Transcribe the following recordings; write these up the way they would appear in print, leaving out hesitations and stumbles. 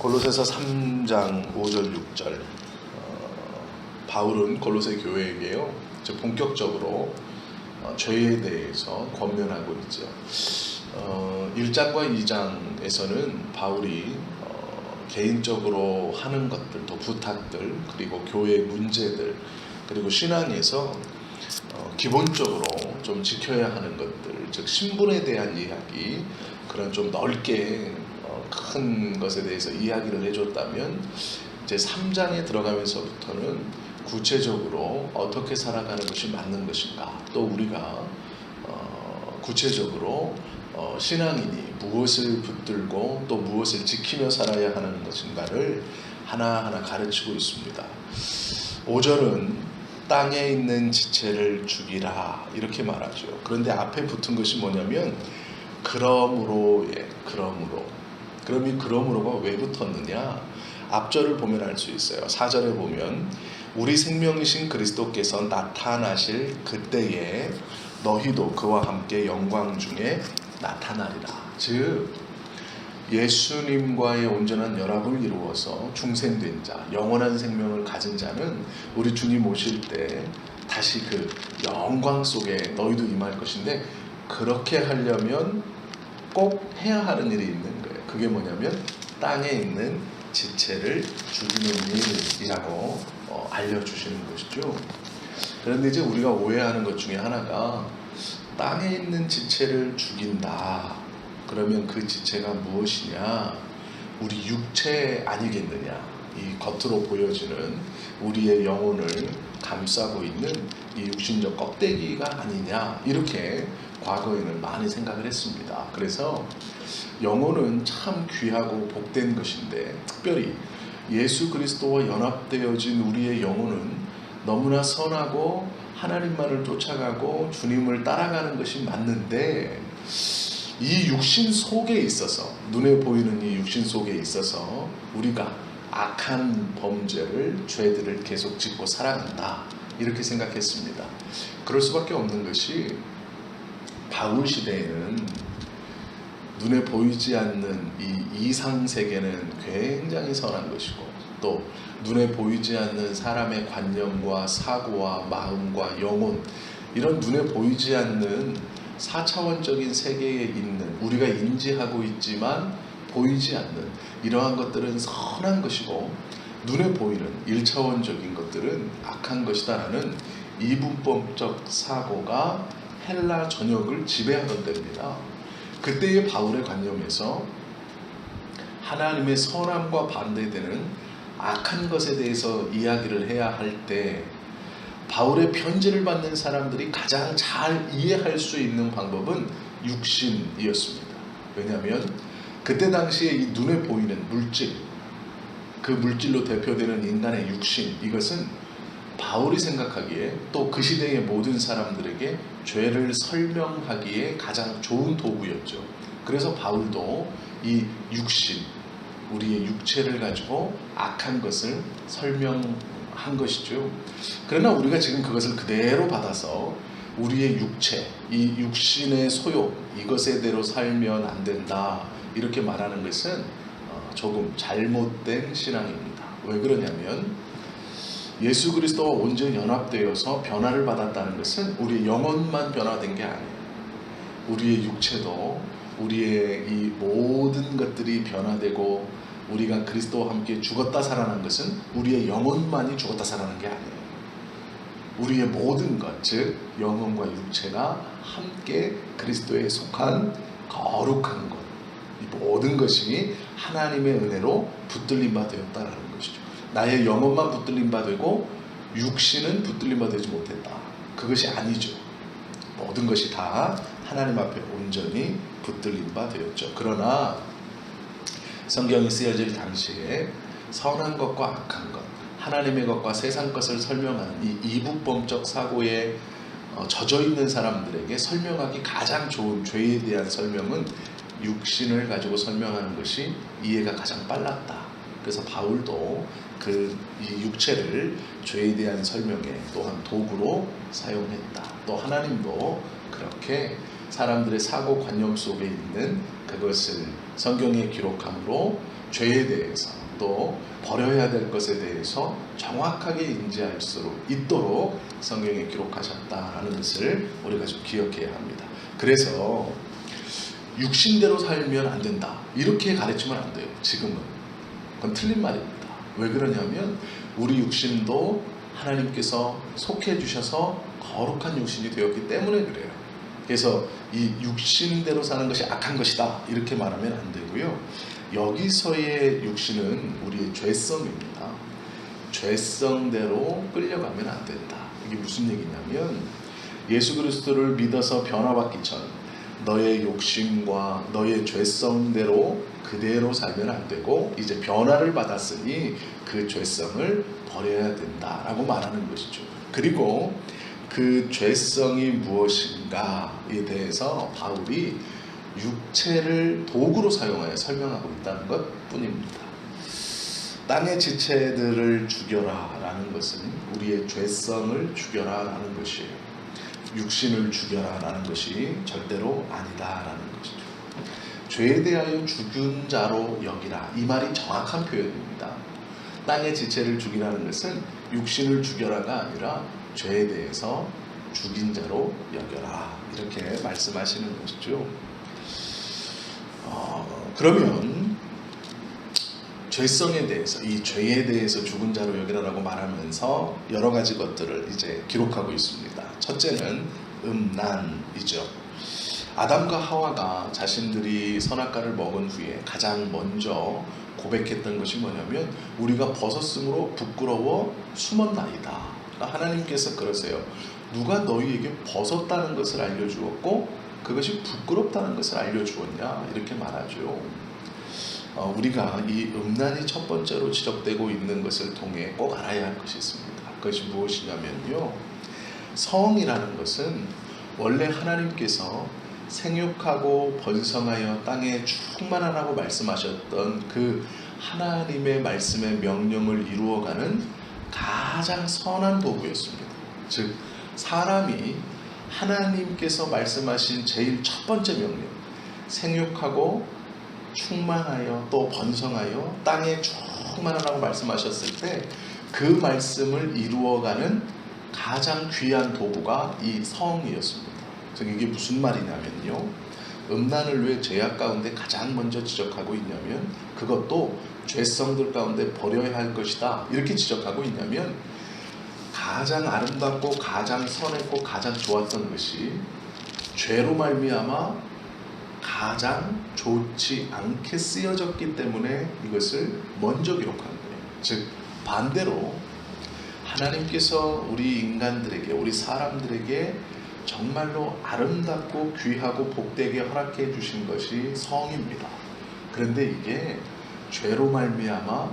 골로새서 3장 5절 6절 바울은 골로새 교회에게요 본격적으로 죄에 대해서 권면하고 있죠. 1장과 2장에서는 바울이 개인적으로 하는 것들, 또 부탁들, 그리고 교회의 문제들, 그리고 신앙에서 기본적으로 좀 지켜야 하는 것들, 즉 신분에 대한 이야기, 그런 좀 넓게 큰 것에 대해서 이야기를 해줬다면, 이제 3장에 들어가면서부터는 구체적으로 어떻게 살아가는 것이 맞는 것인가, 또 우리가 구체적으로 신앙인이 무엇을 붙들고 또 무엇을 지키며 살아야 하는 것인가를 하나하나 가르치고 있습니다. 5절은 땅에 있는 지체를 죽이라 이렇게 말하죠. 그런데 앞에 붙은 것이 뭐냐면 그러므로의 그러므로. 그럼 이 그러므로가 왜 붙었느냐? 앞절을 보면 알 수 있어요. 4절에 보면 우리 생명이신 그리스도께서 나타나실 그때에 너희도 그와 함께 영광 중에 나타나리라. 즉 예수님과의 온전한 연합을 이루어서 중생된 자, 영원한 생명을 가진 자는 우리 주님 오실 때 다시 그 영광 속에 너희도 임할 것인데, 그렇게 하려면 꼭 해야 하는 일이 있는 거예요. 그게 뭐냐면 땅에 있는 지체를 죽이는 일이라고 알려주시는 것이죠. 그런데 이제 우리가 오해하는 것 중에 하나가, 땅에 있는 지체를 죽인다 그러면 그 지체가 무엇이냐? 우리 육체 아니겠느냐? 이 겉으로 보여지는 우리의 영혼을 감싸고 있는 이 육신적 껍데기가 아니냐? 이렇게 과거에는 많이 생각을 했습니다. 그래서 영혼은 참 귀하고 복된 것인데, 특별히 예수 그리스도와 연합되어진 우리의 영혼은 너무나 선하고 하나님만을 쫓아가고 주님을 따라가는 것이 맞는데, 이 육신 속에 있어서, 눈에 보이는 이 육신 속에 있어서 우리가 악한 범죄를, 죄들을 계속 짓고 살아간다 이렇게 생각했습니다. 그럴 수밖에 없는 것이, 바울 시대에는 눈에 보이지 않는 이 이상세계는 굉장히 선한 것이고, 또 눈에 보이지 않는 사람의 관념과 사고와 마음과 영혼, 이런 눈에 보이지 않는 4차원적인 세계에 있는, 우리가 인지하고 있지만 보이지 않는 이러한 것들은 선한 것이고, 눈에 보이는 1차원적인 것들은 악한 것이다라는 이분법적 사고가 헬라 전역을 지배하던 때입니다. 그때의 바울의 관념에서 하나님의 선함과 반대되는 악한 것에 대해서 이야기를 해야 할 때, 바울의 편지를 받는 사람들이 가장 잘 이해할 수 있는 방법은 육신이었습니다. 왜냐하면 그때 당시에 이 눈에 보이는 물질, 그 물질로 대표되는 인간의 육신, 이것은 바울이 생각하기에, 또 그 시대의 모든 사람들에게 죄를 설명하기에 가장 좋은 도구였죠. 그래서 바울도 이 육신, 우리의 육체를 가지고 악한 것을 설명한 것이죠. 그러나 우리가 지금 그것을 그대로 받아서 우리의 육체, 이 육신의 소욕, 이것에 대로 살면 안 된다 이렇게 말하는 것은 조금 잘못된 신앙입니다. 왜 그러냐면, 예수 그리스도와 온전히 연합되어서 변화를 받았다는 것은 우리의 영혼만 변화된 게 아니에요. 우리의 육체도, 우리의 이 모든 것들이 변화되고, 우리가 그리스도와 함께 죽었다 살아난 것은 우리의 영혼만이 죽었다 살아난 게 아니에요. 우리의 모든 것, 즉 영혼과 육체가 함께 그리스도에 속한 거룩한 것, 이 모든 것이 하나님의 은혜로 붙들림 바 되었다라는 것이죠. 나의 영혼만 붙들림 바 되고 육신은 붙들림 바 되지 못했다, 그것이 아니죠. 모든 것이 다 하나님 앞에 온전히 붙들림 바 되었죠. 그러나 성경이 쓰여질 당시에 선한 것과 악한 것, 하나님의 것과 세상 것을 설명하는 이 이분법적 사고에 젖어 있는 사람들에게 설명하기 가장 좋은 죄에 대한 설명은 육신을 가지고 설명하는 것이 이해가 가장 빨랐다. 그래서 바울도 이 육체를 죄에 대한 설명에 또한 도구로 사용했다. 또 하나님도 그렇게 사람들의 사고관념 속에 있는 그것을 성경에 기록함으로 죄에 대해서 또 버려야 될 것에 대해서 정확하게 인지할 수 있도록 성경에 기록하셨다라는 것을 우리가 좀 기억해야 합니다. 그래서 육신대로 살면 안 된다 이렇게 가르치면 안 돼요. 지금은 그건 틀린 말입니다. 왜 그러냐면 우리 육신도 하나님께서 속해 주셔서 거룩한 육신이 되었기 때문에 그래요. 그래서 이 육신대로 사는 것이 악한 것이다 이렇게 말하면 안 되고요. 여기서의 육신은 우리의 죄성입니다. 죄성대로 끌려가면 안 된다. 이게 무슨 얘기냐면 예수 그리스도를 믿어서 변화받기 전 너의 욕심과 너의 죄성대로 그대로 살면 안 되고 이제 변화를 받았으니 그 죄성을 버려야 된다라고 말하는 것이죠. 그리고 그 죄성이 무엇인가에 대해서 바울이 육체를 도구로 사용하여 설명하고 있다는 것 뿐입니다. 땅의 지체들을 죽여라 라는 것은 우리의 죄성을 죽여라 라는 것이에요. 육신을 죽여라 라는 것이 절대로 아니다 라는 것이죠. 죄에 대하여 죽은 자로 여기라, 이 말이 정확한 표현입니다. 땅의 지체를 죽이라는 것은 육신을 죽여라가 아니라 죄에 대해서 죽인 자로 여겨라 이렇게 말씀하시는 것이죠. 그러면 죄성에 대해서 이 죄에 대해서 죽은 자로 여기라라고 말하면서 여러 가지 것들을 이제 기록하고 있습니다. 첫째는 음란이죠. 아담과 하와가 자신들이 선악과를 먹은 후에 가장 먼저 고백했던 것이 뭐냐면 우리가 벗었으므로 부끄러워 숨었나이다. 하나님께서 그러세요. 누가 너희에게 벗었다는 것을 알려주었고 그것이 부끄럽다는 것을 알려주었냐 이렇게 말하죠. 우리가 이 음란이 첫 번째로 지적되고 있는 것을 통해 꼭 알아야 할 것이 있습니다. 그것이 무엇이냐면요, 성이라는 것은 원래 하나님께서 생육하고 번성하여 땅에 충만하라고 말씀하셨던 그 하나님의 말씀의 명령을 이루어가는 가장 선한 도구였습니다. 즉 사람이 하나님께서 말씀하신 제일 첫 번째 명령, 생육하고 충만하여 또 번성하여 땅에 충만하라고 말씀하셨을 때 그 말씀을 이루어가는 가장 귀한 도구가 이 성이었습니다. 그래서 이게 무슨 말이냐면요, 음란을 왜 죄악 가운데 가장 먼저 지적하고 있냐면 그것도 죄성들 가운데 버려야 할 것이다 이렇게 지적하고 있냐면 가장 아름답고 가장 선했고 가장 좋았던 것이 죄로 말미암아 가장 좋지 않게 쓰여졌기 때문에 이것을 먼저 기록한 거예요. 즉 반대로 하나님께서 우리 인간들에게 우리 사람들에게 정말로 아름답고 귀하고 복되게 허락해 주신 것이 성입니다. 그런데 이게 죄로 말미암아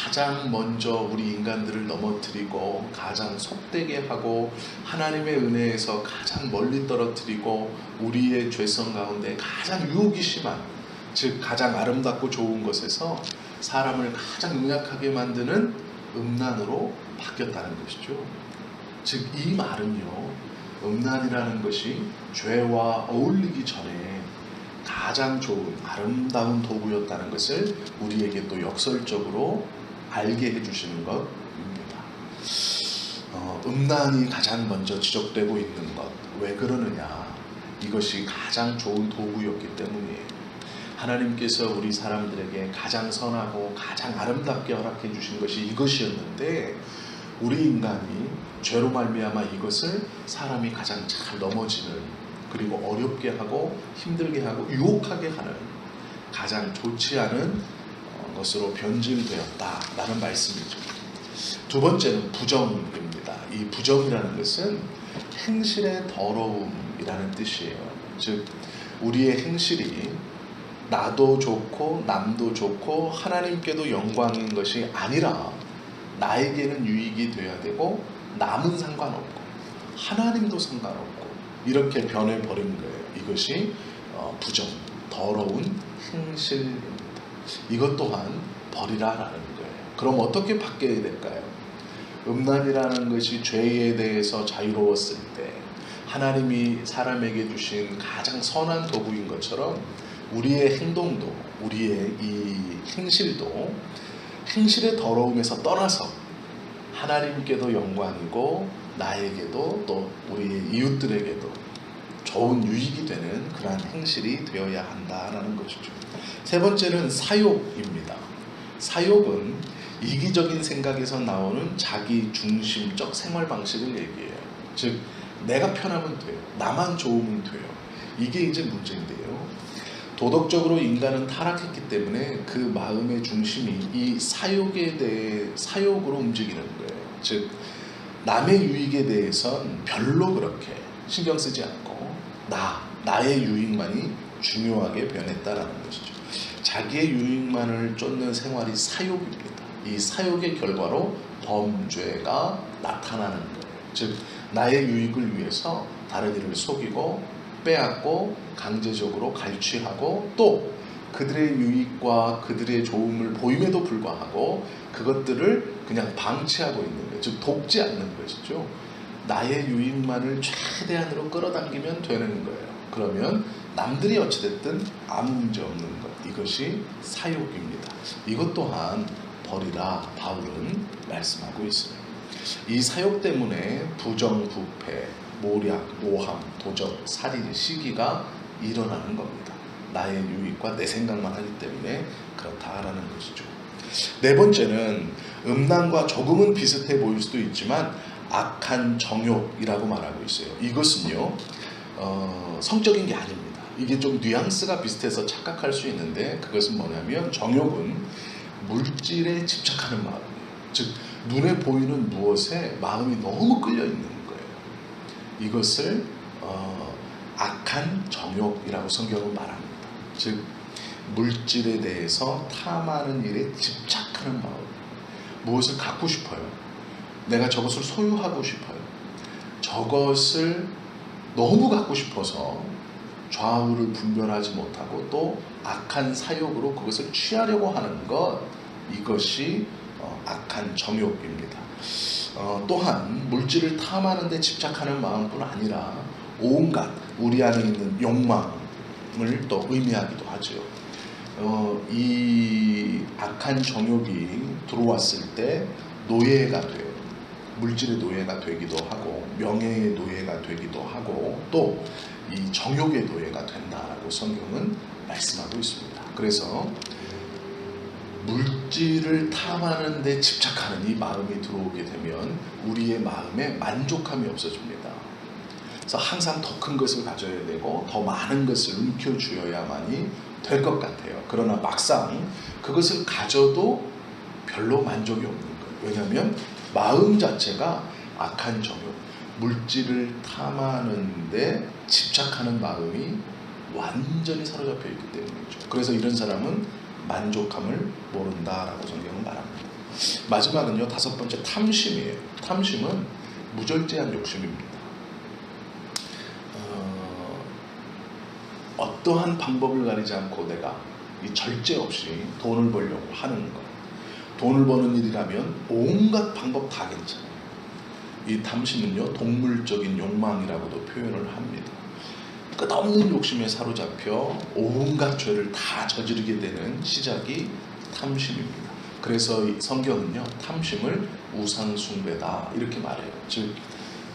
가장 먼저 우리 인간들을 넘어뜨리고 가장 속되게 하고 하나님의 은혜에서 가장 멀리 떨어뜨리고 우리의 죄성 가운데 가장 유혹이 심한, 즉 가장 아름답고 좋은 것에서 사람을 가장 연약하게 만드는 음란으로 바뀌었다는 것이죠. 즉 이 말은요, 음란이라는 것이 죄와 어울리기 전에 가장 좋은 아름다운 도구였다는 것을 우리에게 또 역설적으로 알게 해주시는 것입니다. 음란이 가장 먼저 지적되고 있는 것, 왜 그러느냐, 이것이 가장 좋은 도구였기 때문이에요. 하나님께서 우리 사람들에게 가장 선하고 가장 아름답게 허락해 주신 것이 이것이었는데 우리 인간이 죄로 말미암아 이것을 사람이 가장 잘 넘어지는, 그리고 어렵게 하고 힘들게 하고 유혹하게 하는 가장 좋지 않은 것으로 변질되었다라는 말씀이죠. 두 번째는 부정입니다. 이 부정이라는 것은 행실의 더러움이라는 뜻이에요. 즉 우리의 행실이 나도 좋고 남도 좋고 하나님께도 영광인 것이 아니라 나에게는 유익이 돼야 되고 남은 상관없고 하나님도 상관없고 이렇게 변해버린 거예요. 이것이 부정, 더러운 행실입니다. 이것 또한 버리라라는 거예요. 그럼 어떻게 바뀌어야 될까요? 음란이라는 것이 죄에 대해서 자유로웠을 때, 하나님이 사람에게 주신 가장 선한 도구인 것처럼 우리의 행동도, 우리의 이 행실도 행실의 더러움에서 떠나서 하나님께도 영광이고 나에게도 또 우리의 이웃들에게도 좋은 유익이 되는 그러한 행실이 되어야 한다라는 것이죠. 세 번째는 사욕입니다. 사욕은 이기적인 생각에서 나오는 자기 중심적 생활 방식을 얘기해요. 즉 내가 편하면 돼요. 나만 좋으면 돼요. 이게 이제 문제인데요. 도덕적으로 인간은 타락했기 때문에 그 마음의 중심이 이 사욕에 대해 사욕으로 움직이는 거예요. 즉 남의 유익에 대해선 별로 그렇게 신경 쓰지 않고 나의 유익만이 중요하게 변했다라는 것이죠. 자기의 유익만을 쫓는 생활이 사욕입니다. 이 사욕의 결과로 범죄가 나타나는 거예요. 즉 나의 유익을 위해서 다른 이를 속이고 빼앗고 강제적으로 갈취하고 또 그들의 유익과 그들의 좋음을 보임에도 불구하고 그것들을 그냥 방치하고 있는 거예요. 즉 돕지 않는 것이죠. 나의 유익만을 최대한으로 끌어당기면 되는 거예요. 그러면 남들이 어찌됐든 아무 문제 없는 것, 이것이 사욕입니다. 이것 또한 버리라 바울은 말씀하고 있어요. 이 사욕 때문에 부정부패, 모략, 모함, 도적, 살인, 시기가 일어나는 겁니다. 나의 유익과 내 생각만 하기 때문에 그렇다라는 것이죠. 네 번째는 음란과 조금은 비슷해 보일 수도 있지만 악한 정욕이라고 말하고 있어요. 이것은요 성적인 게 아닙니다. 이게 좀 뉘앙스가 비슷해서 착각할 수 있는데 그것은 뭐냐면 정욕은 물질에 집착하는 마음이에요. 즉 눈에 보이는 무엇에 마음이 너무 끌려 있는 거예요. 이것을 악한 정욕이라고 성경은 말합니다. 즉 물질에 대해서 탐하는 일에 집착하는 마음, 무엇을 갖고 싶어요. 내가 저것을 소유하고 싶어요. 저것을 너무 갖고 싶어서 좌우를 분별하지 못하고 또 악한 사욕으로 그것을 취하려고 하는 것, 이것이 악한 정욕입니다. 또한 물질을 탐하는 데 집착하는 마음뿐 아니라 온갖 우리 안에 있는 욕망을 또 의미하기도 하죠. 이 악한 정욕이 들어왔을 때 노예가 돼요. 물질의 노예가 되기도 하고 명예의 노예가 되기도 하고 또 이 정욕의 노예가 된다라고 성경은 말씀하고 있습니다. 그래서 물질을 탐하는 데 집착하는 이 마음이 들어오게 되면 우리의 마음에 만족함이 없어집니다. 그래서 항상 더 큰 것을 가져야 되고 더 많은 것을 움켜쥐어야만이 될 것 같아요. 그러나 막상 그것을 가져도 별로 만족이 없는 거예요. 왜냐하면 마음 자체가 악한 정욕, 물질을 탐하는데 집착하는 마음이 완전히 사로잡혀 있기 때문이죠. 그래서 이런 사람은 만족함을 모른다라고 성경은 말합니다. 마지막은요, 다섯 번째 탐심이에요. 탐심은 무절제한 욕심입니다. 어떠한 방법을 가리지 않고 내가 이 절제 없이 돈을 벌려고 하는 것, 돈을 버는 일이라면 온갖 방법 다 괜찮아요. 이 탐심은요 동물적인 욕망이라고도 표현을 합니다. 끝없는 욕심에 사로잡혀 온갖 죄를 다 저지르게 되는 시작이 탐심입니다. 그래서 이 성경은요 탐심을 우상숭배다 이렇게 말해요. 즉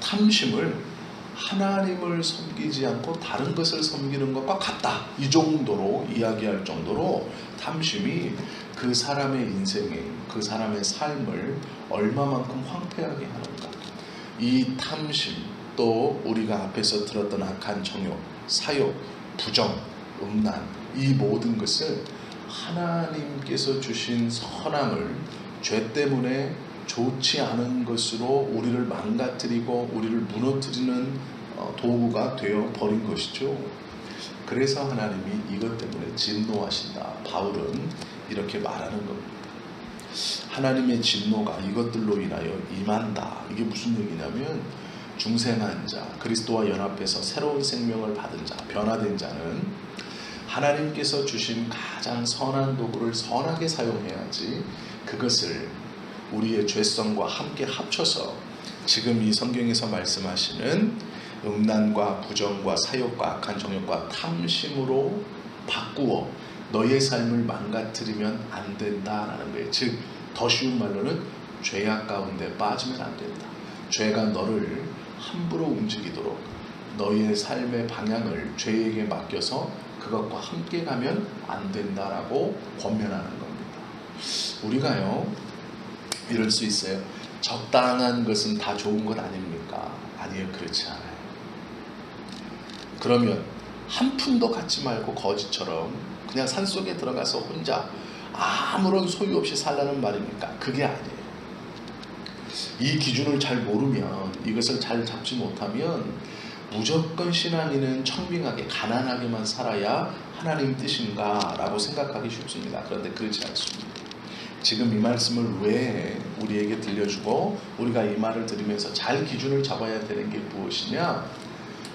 탐심을 하나님을 섬기지 않고 다른 것을 섬기는 것과 같다, 이 정도로 이야기할 정도로 탐심이 그 사람의 인생에, 그 사람의 삶을 얼마만큼 황폐하게 하는가. 이 탐심, 또 우리가 앞에서 들었던 악한 정욕, 사욕, 부정, 음란, 이 모든 것을 하나님께서 주신 선함을 죄 때문에 좋지 않은 것으로 우리를 망가뜨리고 우리를 무너뜨리는 도구가 되어 버린 것이죠. 그래서 하나님이 이것 때문에 진노하신다. 바울은 이렇게 말하는 겁니다. 하나님의 진노가 이것들로 인하여 임한다. 이게 무슨 얘기냐면 중생한 자, 그리스도와 연합해서 새로운 생명을 받은 자, 변화된 자는 하나님께서 주신 가장 선한 도구를 선하게 사용해야지 그것을 우리의 죄성과 함께 합쳐서 지금 이 성경에서 말씀하시는 음란과 부정과 사욕과 악한 정욕과 탐심으로 바꾸어 너의 삶을 망가뜨리면 안 된다라는 거예요. 즉, 더 쉬운 말로는 죄악 가운데 빠지면 안 된다. 죄가 너를 함부로 움직이도록 너의 삶의 방향을 죄에게 맡겨서 그것과 함께 가면 안 된다라고 권면하는 겁니다. 우리가요, 이럴 수 있어요. 적당한 것은 다 좋은 것 아닙니까? 아니요, 그렇지 않아요. 그러면 한 푼도 갖지 말고 거지처럼 그냥 산속에 들어가서 혼자 아무런 소유 없이 살라는 말입니까? 그게 아니에요. 이 기준을 잘 모르면, 이것을 잘 잡지 못하면 무조건 신앙인은 청빙하게 가난하게만 살아야 하나님 뜻인가 라고 생각하기 쉽습니다. 그런데 그렇지 않습니다. 지금 이 말씀을 왜 우리에게 들려주고 우리가 이 말을 들으면서 잘 기준을 잡아야 되는 게 무엇이냐?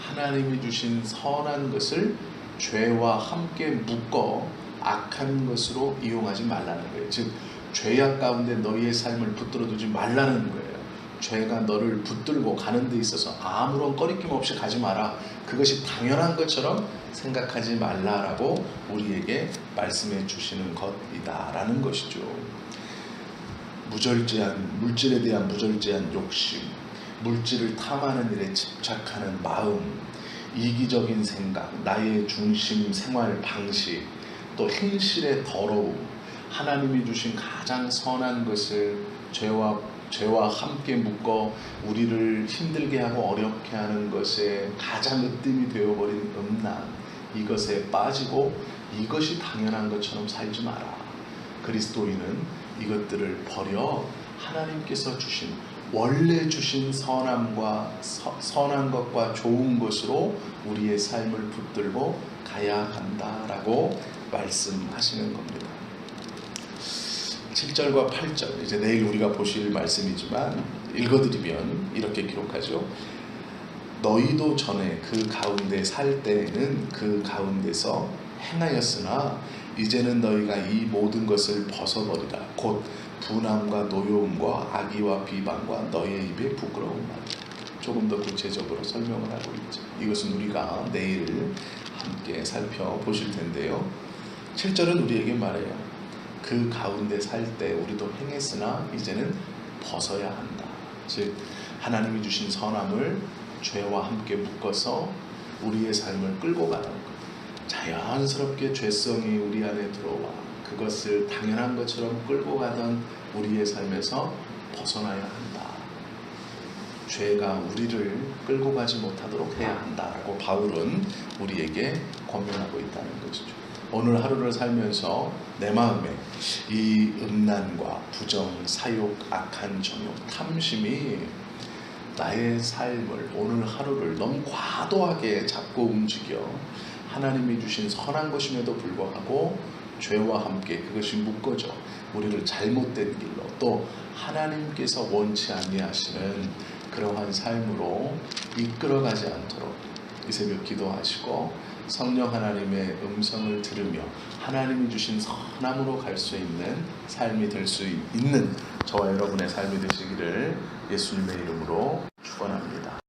하나님이 주신 선한 것을 죄와 함께 묶어 악한 것으로 이용하지 말라는 거예요. 즉, 죄악 가운데 너희의 삶을 붙들어 두지 말라는 거예요. 죄가 너를 붙들고 가는 데 있어서 아무런 꺼리낌 없이 가지 마라. 그것이 당연한 것처럼 생각하지 말라라고 우리에게 말씀해 주시는 것이다라는 것이죠. 무절제한, 물질에 대한 무절제한 욕심, 물질을 탐하는 일에 집착하는 마음, 이기적인 생각, 나의 중심 생활 방식, 또 행실의 더러움, 하나님이 주신 가장 선한 것을 죄와 함께 묶어 우리를 힘들게 하고 어렵게 하는 것에 가장 으뜸이 되어버린 음란, 이것에 빠지고 이것이 당연한 것처럼 살지 마라. 그리스도인은 이것들을 버려 하나님께서 주신, 원래 주신 선한 것과 좋은 것으로 우리의 삶을 붙들고 가야 한다라고 말씀하시는 겁니다. 7절과 8절, 이제 내일 우리가 보실 말씀이지만 읽어드리면 이렇게 기록하죠. 너희도 전에 그 가운데 살 때에는 그 가운데서 행하였으나 이제는 너희가 이 모든 것을 벗어버리라. 곧 분함과 노여움과 악의와 비방과 너희의 입에 부끄러운 말이다. 조금 더 구체적으로 설명을 하고 있죠. 이것은 우리가 내일 함께 살펴보실 텐데요. 7절은 우리에게 말해요. 그 가운데 살 때 우리도 행했으나 이제는 벗어야 한다. 즉, 하나님이 주신 선함을 죄와 함께 묶어서 우리의 삶을 끌고 가는 것. 자연스럽게 죄성이 우리 안에 들어와 그것을 당연한 것처럼 끌고 가던 우리의 삶에서 벗어나야 한다. 죄가 우리를 끌고 가지 못하도록 해야 한다라고 바울은 우리에게 권면하고 있다는 것이죠. 오늘 하루를 살면서 내 마음에 이 음란과 부정, 사욕, 악한 정욕, 탐심이 나의 삶을, 오늘 하루를 너무 과도하게 잡고 움직여 하나님이 주신 선한 것임에도 불구하고 죄와 함께 그것이 묶어져 우리를 잘못된 길로, 또 하나님께서 원치 아니하시는 그러한 삶으로 이끌어가지 않도록 이 새벽 기도하시고 성령 하나님의 음성을 들으며 하나님이 주신 선함으로 갈 수 있는 삶이 될 수 있는 저와 여러분의 삶이 되시기를 예수님의 이름으로 축원합니다.